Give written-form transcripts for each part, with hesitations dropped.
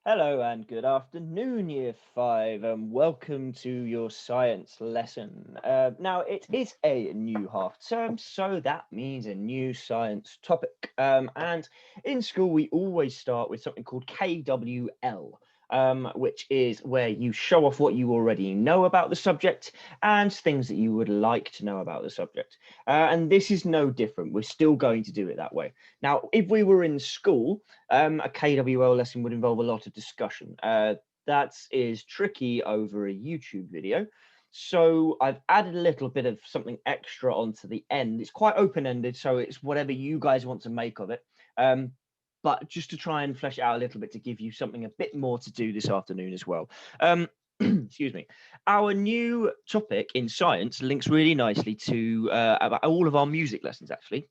Hello and good afternoon, Year 5, and welcome to your science lesson. Now, it is a new half term, so that means a new science topic. And in school, we always start with something called KWL. Which is where you show off what you already know about the subject and things that you would like to know about the subject. And this is no different. We're still going to do it that way. Now, if we were in school, a KWL lesson would involve a lot of discussion. That is tricky over a YouTube video. So I've added a little bit of something extra onto the end. It's quite open-ended, so it's whatever you guys want to make of it. But just to try and flesh it out a little bit to give you something a bit more to do this afternoon as well. Excuse me. Our new topic in science links really nicely to about all of our music lessons, actually.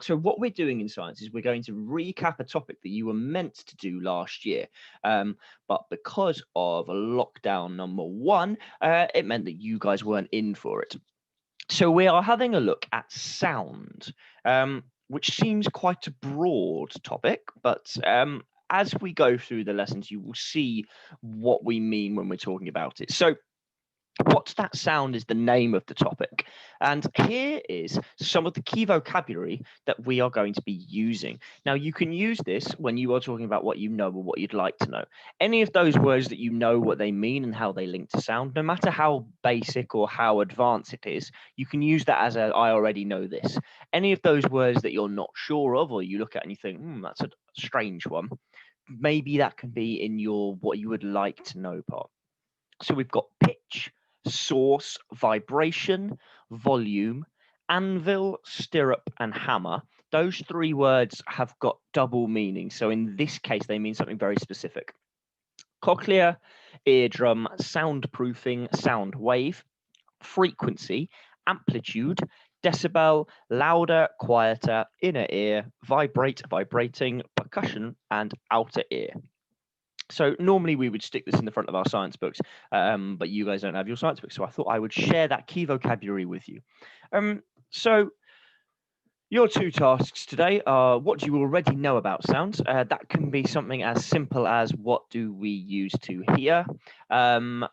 So what we're doing in science is we're going to recap a topic that you were meant to do last year, but because of lockdown number one, it meant that you guys weren't in for it. So we are having a look at sound, which seems quite a broad topic, but as we go through the lessons, you will see what we mean when we're talking about it. So What's That Sound is the name of the topic. And here is some of the key vocabulary that we are going to be using. Now, you can use this when you are talking about what you know or what you'd like to know. Any of those words that you know what they mean and how they link to sound, no matter how basic or how advanced it is, you can use that as a I already know this. Any of those words that you're not sure of or you look at and you think, that's a strange one, maybe that can be in your what you would like to know part. So we've got pitch, source, vibration, volume, anvil, stirrup, and hammer. Those three words have got double meaning. So in this case, they mean something very specific. Cochlea, eardrum, soundproofing, sound wave, frequency, amplitude, decibel, louder, quieter, inner ear, vibrate, vibrating, percussion, and outer ear. So normally we would stick this in the front of our science books, but you guys don't have your science books, so I thought I would share that key vocabulary with you. So your two tasks today are what do you already know about sounds? That can be something as simple as what do we use to hear, to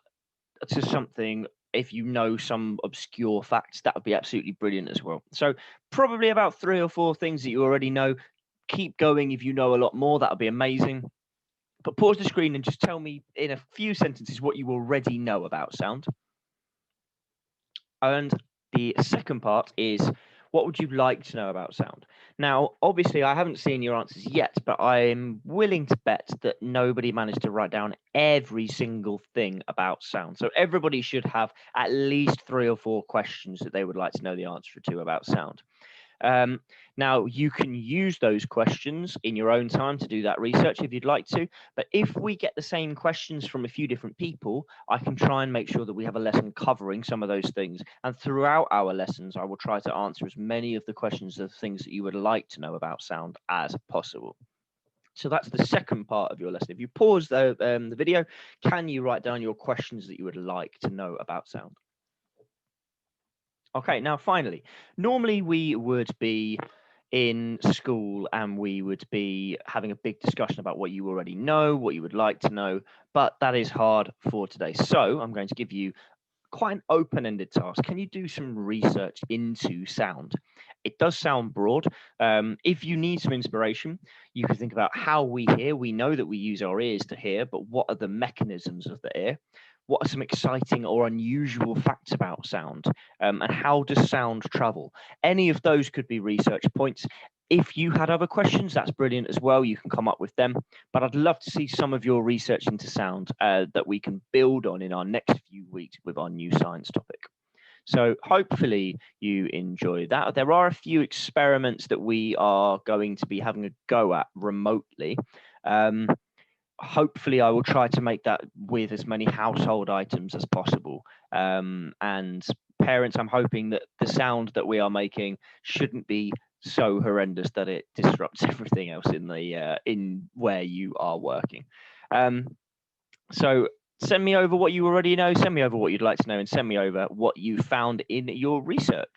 something if you know some obscure facts, that would be absolutely brilliant as well. So probably about three or four things that you already know. Keep going if you know a lot more, that would be amazing. But pause the screen and just tell me in a few sentences what you already know about sound. And the second part is what would you like to know about sound? Now, obviously, I haven't seen your answers yet, but I'm willing to bet that nobody managed to write down every single thing about sound. So everybody should have at least three or four questions that they would like to know the answer to about sound. Um, Now, you can use those questions in your own time to do that research if you'd like to. But if we get the same questions from a few different people, I can try and make sure that we have a lesson covering some of those things. And throughout our lessons, I will try to answer as many of the questions of things that you would like to know about sound as possible. So that's the second part of your lesson. If you pause the video, can you write down your questions that you would like to know about sound? Okay, now finally, normally we would be in school and we would be having a big discussion about what you already know, what you would like to know, but that is hard for today. So I'm going to give you quite an open-ended task. Can you do some research into sound? It does sound broad. If you need some inspiration, you can think about how we hear. We know that we use our ears to hear, but what are the mechanisms of the ear? What are some exciting or unusual facts about sound? And how does sound travel? Any of those could be research points. If you had other questions, that's brilliant as well. You can come up with them. But I'd love to see some of your research into sound that we can build on in our next few weeks with our new science topic. So hopefully you enjoy that. There are a few experiments that we are going to be having a go at remotely. Hopefully I will try to make that with as many household items as possible. And parents, I'm hoping that the sound that we are making shouldn't be so horrendous that it disrupts everything else in where you are working. So send me over what you already know, send me over what you'd like to know, and send me over what you found in your research.